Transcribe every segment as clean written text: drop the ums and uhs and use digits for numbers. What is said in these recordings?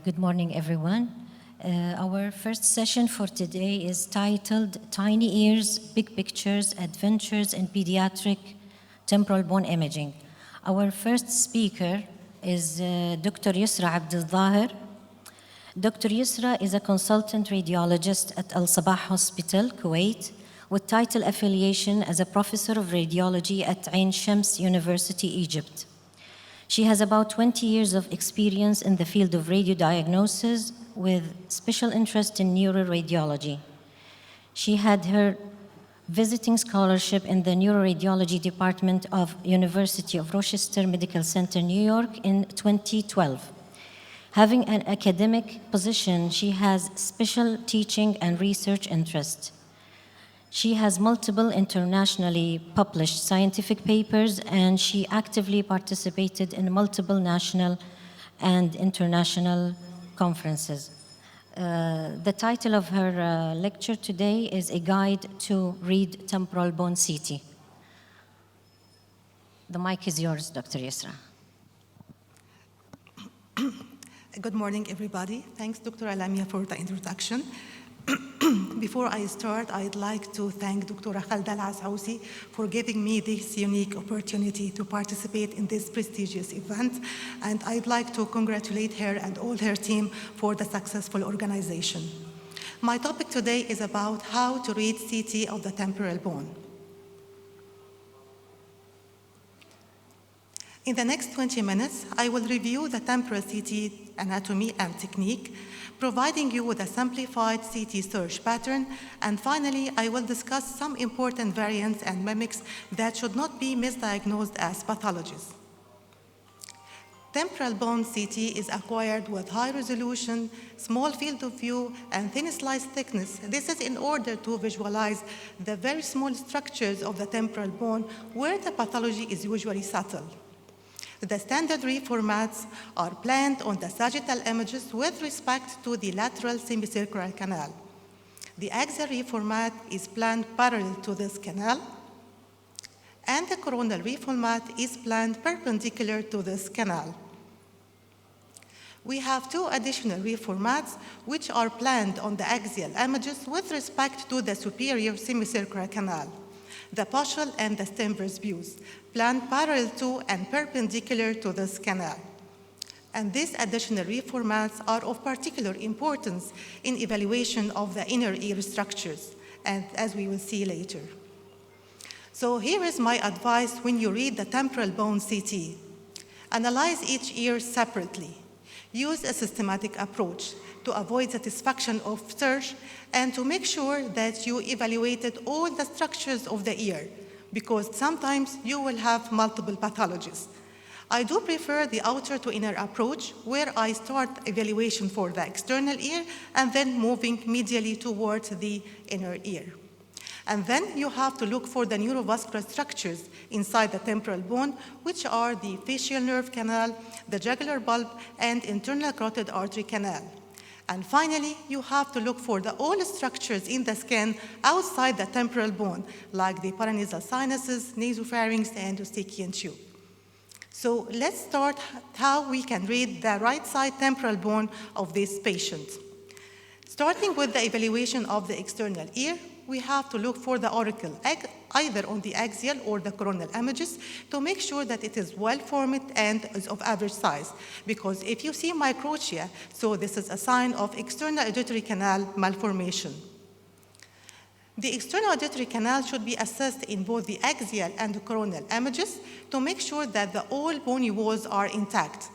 Good morning, everyone. Our first session for today is titled Tiny Ears, Big Pictures, Adventures in Pediatric Temporal Bone Imaging. Our first speaker is Dr. Yusra Abdel-Zahir. Dr. Yusra is a consultant radiologist at Al Sabah Hospital, Kuwait, with title affiliation as a professor of radiology at Ain Shams University, Egypt. She has about 20 years of experience in the field of radiodiagnosis with special interest in neuroradiology. She had her visiting scholarship in the neuroradiology department of University of Rochester Medical Center, New York in 2012. Having an academic position, she has special teaching and research interests. She has multiple internationally published scientific papers, and she actively participated in multiple national and international conferences. The title of her lecture today is A Guide to Read Temporal Bone CT. The mic is yours, Dr. Yusra. Good morning, everybody. Thanks, Dr. Alamia, for the introduction. Before I start, I'd like to thank Dr. Khalda Al-Asausi for giving me this unique opportunity to participate in this prestigious event, and I'd like to congratulate her and all her team for the successful organization. My topic today is about how to read CT of the temporal bone. In the next 20 minutes, I will review the temporal CT anatomy and technique, providing you with a simplified CT search pattern, and finally, I will discuss some important variants and mimics that should not be misdiagnosed as pathologies. Temporal bone CT is acquired with high resolution, small field of view, and thin slice thickness. This is in order to visualize the very small structures of the temporal bone where the pathology is usually subtle. The standard reformats are planned on the sagittal images with respect to the lateral semicircular canal. The axial reformat is planned parallel to this canal, and the coronal reformat is planned perpendicular to this canal. We have two additional reformats which are planned on the axial images with respect to the superior semicircular canal. The partial and the Stenberg's views, planned parallel to and perpendicular to this canal. And these additional reformats are of particular importance in evaluation of the inner ear structures, and as we will see later. So here is my advice when you read the temporal bone CT. Analyze each ear separately. Use a systematic approach to avoid satisfaction of search and to make sure that you evaluated all the structures of the ear, because sometimes you will have multiple pathologies. I do prefer the outer to inner approach, where I start evaluation for the external ear and then moving medially towards the inner ear. And then you have to look for the neurovascular structures inside the temporal bone, which are the facial nerve canal, the jugular bulb, and internal carotid artery canal. And finally, you have to look for all structures in the skin outside the temporal bone, like the paranasal sinuses, nasopharynx, and Eustachian tube. So let's start how we can read the right side temporal bone of this patient. Starting with the evaluation of the external ear, we have to look for the auricle, either on the axial or the coronal images, to make sure that it is well-formed and is of average size. Because if you see microtia, so this is a sign of external auditory canal malformation. The external auditory canal should be assessed in both the axial and the coronal images to make sure that all bony walls are intact.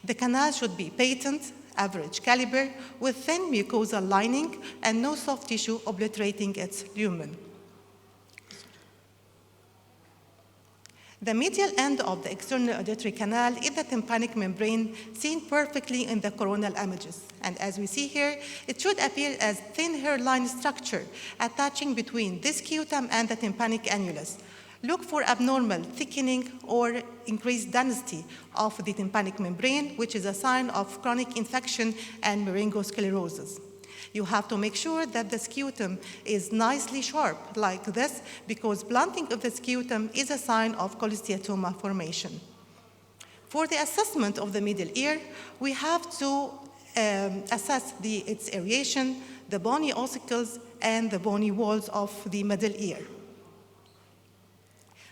The canal should be patent, average caliber, with thin mucosal lining and no soft tissue obliterating its lumen. The medial end of the external auditory canal is the tympanic membrane seen perfectly in the coronal images. And as we see here, it should appear as thin hairline structure attaching between this scutum and the tympanic annulus. Look for abnormal thickening or increased density of the tympanic membrane, which is a sign of chronic infection and meringosclerosis. You have to make sure that the scutum is nicely sharp like this, because blunting of the scutum is a sign of cholesteatoma formation. For the assessment of the middle ear, we have to assess its aeration, the bony ossicles, and the bony walls of the middle ear.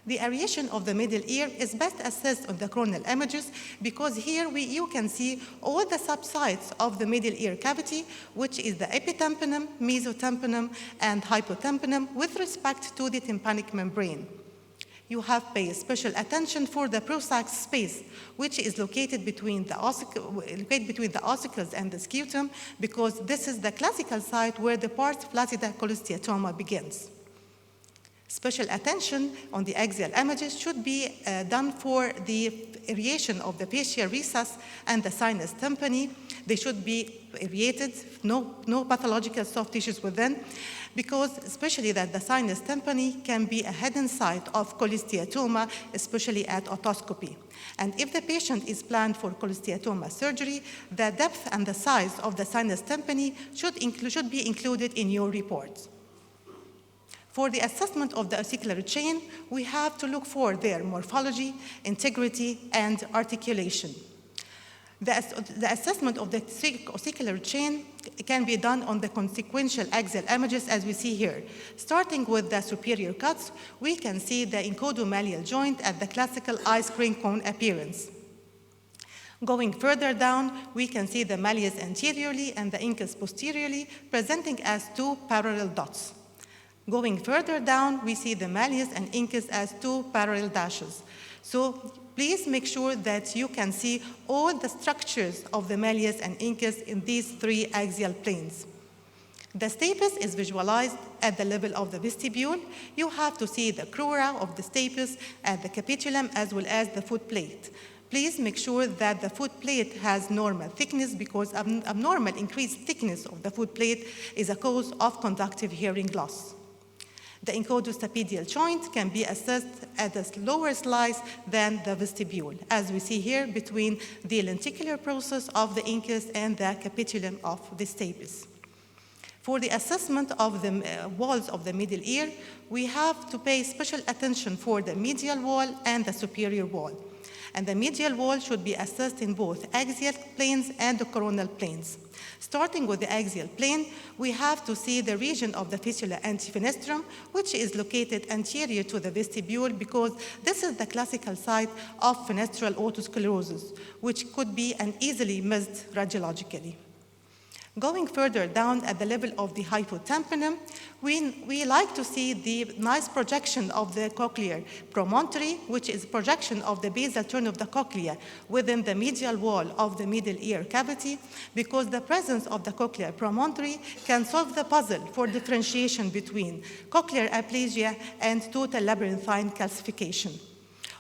The aeration of the middle ear is best assessed on the coronal images because here you can see all the subsites of the middle ear cavity, which is the epitympanum, mesotympanum, and hypotympanum with respect to the tympanic membrane. You have to pay special attention for the prosax space, which is located between the ossicles and the scutum, because this is the classical site where the pars flaccida cholesteatoma begins. Special attention on the axial images should be done for the aeration of the facial recess and the sinus tympani. They should be aerated, no pathological soft tissues within, because especially that the sinus tympani can be a hidden site of cholesteatoma, especially at otoscopy. And if the patient is planned for cholesteatoma surgery, the depth and the size of the sinus tympani should be included in your report. For the assessment of the ossicular chain, we have to look for their morphology, integrity, and articulation. The assessment of the ossicular chain can be done on the consequential axial images as we see here. Starting with the superior cuts, we can see the encodomalial joint at the classical ice cream cone appearance. Going further down, we can see the malleus anteriorly and the incus posteriorly, presenting as two parallel dots. Going further down, we see the malleus and incus as two parallel dashes. So please make sure that you can see all the structures of the malleus and incus in these three axial planes. The stapes is visualized at the level of the vestibule. You have to see the crura of the stapes at the capitulum as well as the foot plate. Please make sure that the foot plate has normal thickness because abnormal increased thickness of the foot plate is a cause of conductive hearing loss. The encodostapedial joint can be assessed at a lower slice than the vestibule, as we see here between the lenticular process of the incus and the capitulum of the stapes. For the assessment of the walls of the middle ear, we have to pay special attention for the medial wall and the superior wall. And the medial wall should be assessed in both axial planes and the coronal planes. Starting with the axial plane, we have to see the region of the fistula antifenestrum, which is located anterior to the vestibule because this is the classical site of fenestral otosclerosis, which could be easily missed radiologically. Going further down at the level of the hypotympanum, we like to see the nice projection of the cochlear promontory, which is projection of the basal turn of the cochlea within the medial wall of the middle ear cavity, because the presence of the cochlear promontory can solve the puzzle for differentiation between cochlear aplasia and total labyrinthine calcification.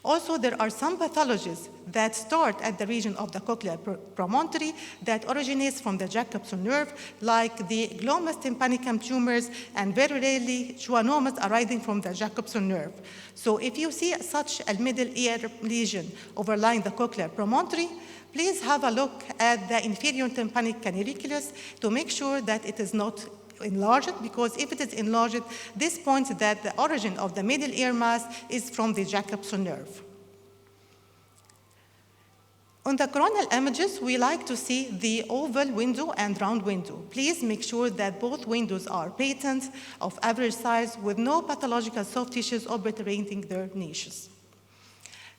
Also, there are some pathologies that start at the region of the cochlear promontory that originates from the Jacobson nerve, like the glomus tympanicum tumors, and very rarely schwannomas arising from the Jacobson nerve. So if you see such a middle ear lesion overlying the cochlear promontory, please have a look at the inferior tympanic canaliculus to make sure that it is not enlarged, because if it is enlarged, this points that the origin of the middle ear mass is from the Jacobson nerve. On the coronal images, we like to see the oval window and round window. Please make sure that both windows are patent, of average size, with no pathological soft tissues obliterating their niches.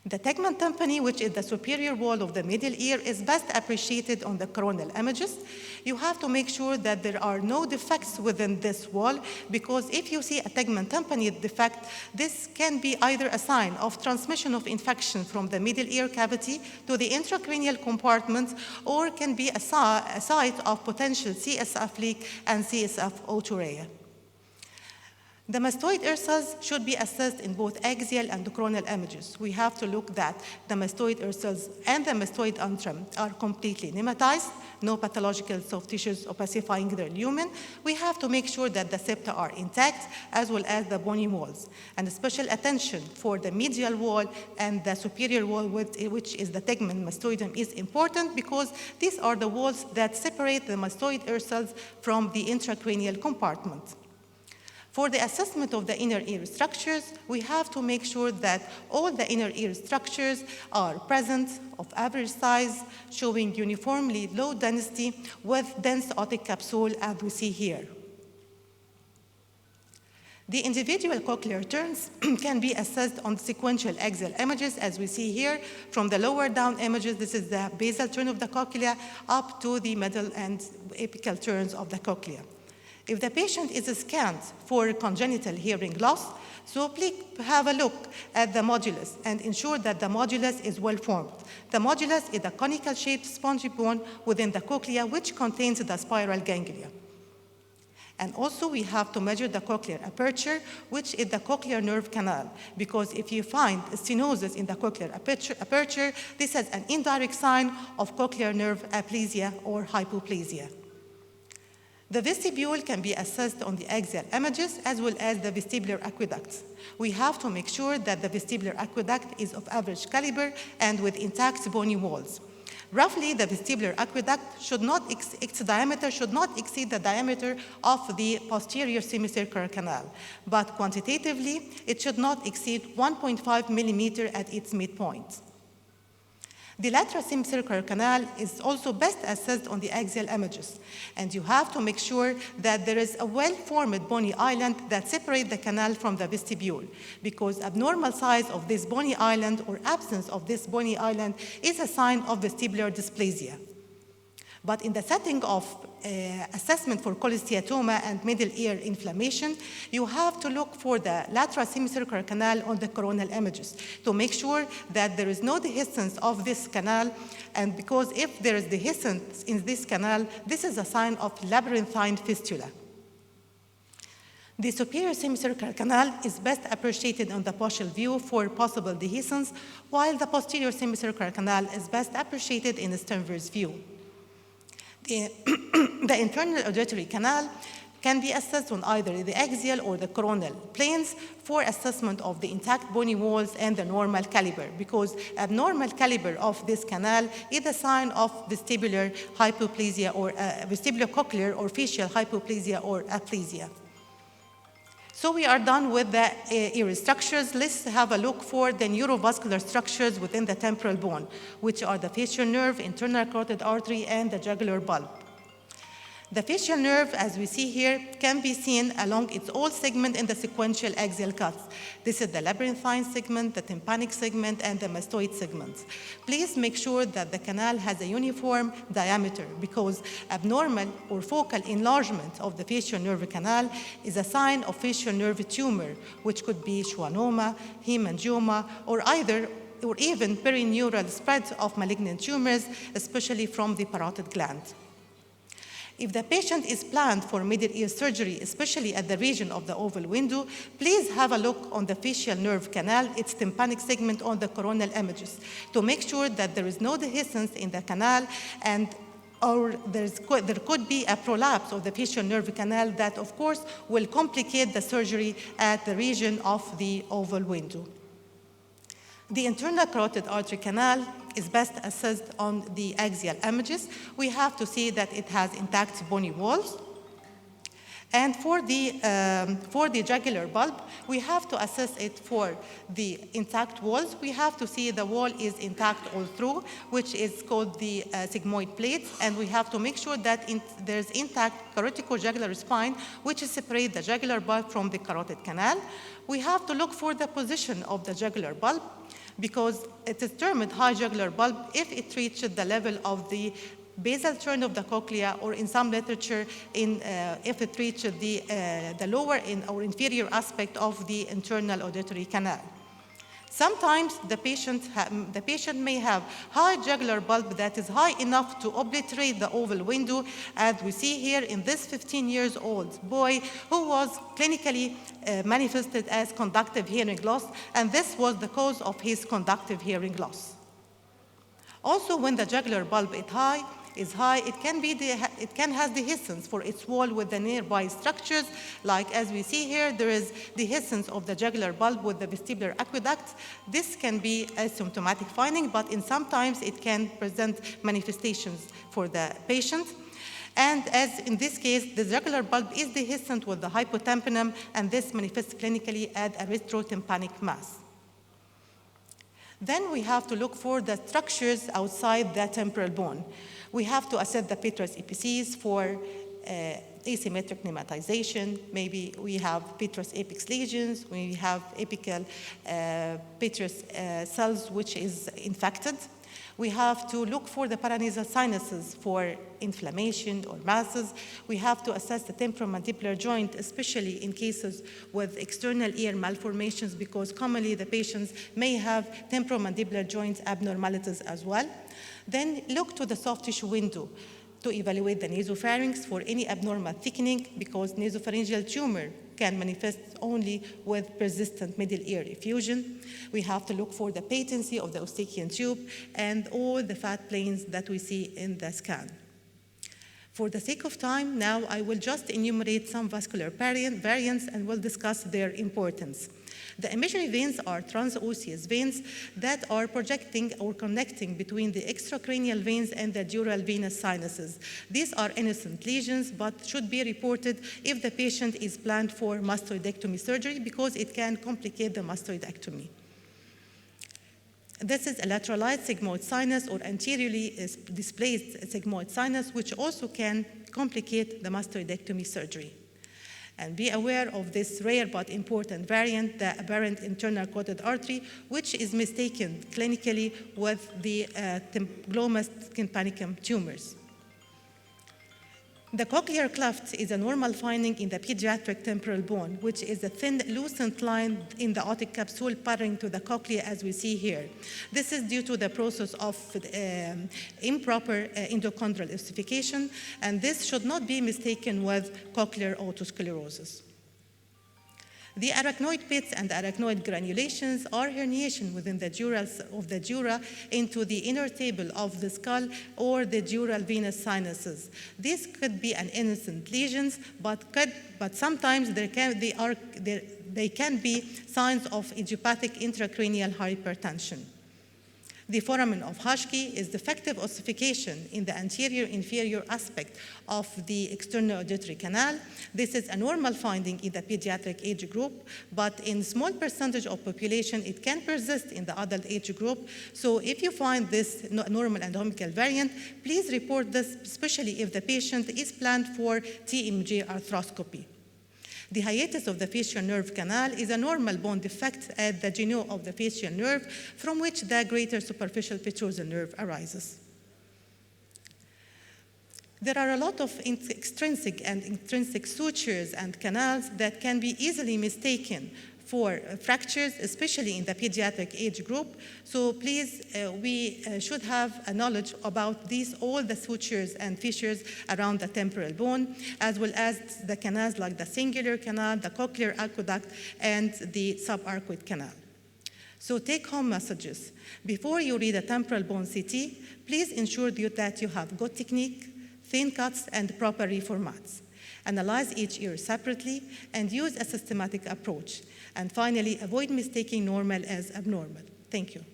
The tegment tympani, which is the superior wall of the middle ear, is best appreciated on the coronal images. You have to make sure that there are no defects within this wall, because if you see a tegment tympani defect, this can be either a sign of transmission of infection from the middle ear cavity to the intracranial compartment, or can be a site of potential CSF leak and CSF otorrhea. The mastoid ear cells should be assessed in both axial and coronal images. We have to look that the mastoid ear cells and the mastoid antrum are completely nematized, no pathological soft tissues opacifying their lumen. We have to make sure that the septa are intact, as well as the bony walls. And special attention for the medial wall and the superior wall, which is the tegment mastoidum, is important because these are the walls that separate the mastoid ear cells from the intracranial compartment. For the assessment of the inner ear structures, we have to make sure that all the inner ear structures are present, of average size, showing uniformly low density with dense otic capsule as we see here. The individual cochlear turns can be assessed on sequential axial images, as we see here. From the lower down images, this is the basal turn of the cochlea, up to the middle and apical turns of the cochlea. If the patient is scanned for congenital hearing loss, so please have a look at the modulus and ensure that the modulus is well formed. The modulus is a conical shaped spongy bone within the cochlea which contains the spiral ganglia. And also we have to measure the cochlear aperture, which is the cochlear nerve canal, because if you find stenosis in the cochlear aperture, this is an indirect sign of cochlear nerve aplasia or hypoplasia. The vestibule can be assessed on the axial images as well as the vestibular aqueducts. We have to make sure that the vestibular aqueduct is of average caliber and with intact bony walls. Roughly, the vestibular aqueduct its diameter should not exceed the diameter of the posterior semicircular canal, but quantitatively, it should not exceed 1.5 millimeter at its midpoint. The lateral semicircular canal is also best assessed on the axial images, and you have to make sure that there is a well-formed bony island that separates the canal from the vestibule, because abnormal size of this bony island or absence of this bony island is a sign of vestibular dysplasia. But in the setting of assessment for cholesteatoma and middle ear inflammation, you have to look for the lateral semicircular canal on the coronal images to make sure that there is no dehiscence of this canal, and because if there is dehiscence in this canal, this is a sign of labyrinthine fistula. The superior semicircular canal is best appreciated on the partial view for possible dehiscence, while the posterior semicircular canal is best appreciated in the transverse view. The internal auditory canal can be assessed on either the axial or the coronal planes for assessment of the intact bony walls and the normal caliber, because abnormal caliber of this canal is a sign of vestibular hypoplasia or vestibulocochlear or facial hypoplasia or aplasia. So we are done with the ear structures. Let's have a look for the neurovascular structures within the temporal bone, which are the facial nerve, internal carotid artery, and the jugular bulb. The facial nerve, as we see here, can be seen along its whole segment in the sequential axial cuts. This is the labyrinthine segment, the tympanic segment, and the mastoid segments. Please make sure that the canal has a uniform diameter, because abnormal or focal enlargement of the facial nerve canal is a sign of facial nerve tumor, which could be schwannoma, hemangioma, or even perineural spread of malignant tumors, especially from the parotid gland. If the patient is planned for middle ear surgery, especially at the region of the oval window, please have a look on the facial nerve canal, its tympanic segment on the coronal images, to make sure that there is no dehiscence in the canal or there could be a prolapse of the facial nerve canal that, of course, will complicate the surgery at the region of the oval window. The internal carotid artery canal is best assessed on the axial images. We have to see that it has intact bony walls. And for the jugular bulb, we have to assess it for the intact walls. We have to see the wall is intact all through, which is called the sigmoid plate, and we have to make sure that there's intact caroticojugular spine, which separates the jugular bulb from the carotid canal. We have to look for the position of the jugular bulb, because it is termed high jugular bulb if it reaches the level of the basal turn of the cochlea, or in some literature, if it reaches the lower or inferior aspect of the internal auditory canal. Sometimes the patient may have high jugular bulb that is high enough to obliterate the oval window, as we see here in this 15-year-old boy who was clinically manifested as conductive hearing loss, and this was the cause of his conductive hearing loss. Also, when the jugular bulb is high, it can have dehiscence for its wall with the nearby structures, like as we see here, there is dehiscence of the jugular bulb with the vestibular aqueduct. This can be a symptomatic finding, but sometimes it can present manifestations for the patient. And as in this case, the jugular bulb is dehiscent with the hypotympanoid, and this manifests clinically as a retrotympanic mass. Then we have to look for the structures outside the temporal bone. We have to assess the petrous epices for asymmetric nematization. Maybe we have petrous apex lesions, we have apical petrous cells which is infected. We have to look for the paranasal sinuses for inflammation or masses. We have to assess the temporomandibular joint, especially in cases with external ear malformations, because commonly the patients may have temporomandibular joint abnormalities as well. Then look to the soft tissue window to evaluate the nasopharynx for any abnormal thickening, because nasopharyngeal tumor can manifest only with persistent middle ear effusion. We have to look for the patency of the Eustachian tube and all the fat planes that we see in the scan. For the sake of time, now I will just enumerate some vascular variants and we'll discuss their importance. The imaginary veins are transosseous veins that are projecting or connecting between the extracranial veins and the dural venous sinuses. These are innocent lesions, but should be reported if the patient is planned for mastoidectomy surgery, because it can complicate the mastoidectomy. This is a lateralized sigmoid sinus or anteriorly displaced sigmoid sinus, which also can complicate the mastoidectomy surgery. And be aware of this rare but important variant, the aberrant internal carotid artery, which is mistaken clinically with the glomus tympanicum tumors. The cochlear cleft is a normal finding in the pediatric temporal bone, which is a thin, lucent line in the otic capsule parallel to the cochlea, as we see here. This is due to the process of improper endochondral ossification, and this should not be mistaken with cochlear otosclerosis. The arachnoid pits and arachnoid granulations are herniation within the dura into the inner table of the skull or the dural venous sinuses. These could be an innocent lesions, but sometimes they can be signs of idiopathic intracranial hypertension. The foramen of Hashki is defective ossification in the anterior inferior aspect of the external auditory canal. This is a normal finding in the pediatric age group, but in small percentage of population, it can persist in the adult age group. So if you find this normal anatomical variant, please report this, especially if the patient is planned for TMJ arthroscopy. The hiatus of the facial nerve canal is a normal bone defect at the genu of the facial nerve, from which the greater superficial petrosal nerve arises. There are a lot of extrinsic and intrinsic sutures and canals that can be easily mistaken for fractures, especially in the pediatric age group. So please, we should have a knowledge about all the sutures and fissures around the temporal bone, as well as the canals like the singular canal, the cochlear aqueduct, and the subarcuate canal. So take-home messages. Before you read a temporal bone CT, please ensure that you have good technique, thin cuts, and proper reformats. Analyze each ear separately and use a systematic approach. And finally, avoid mistaking normal as abnormal. Thank you.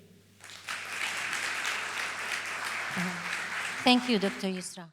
Thank you, Dr. Yusra.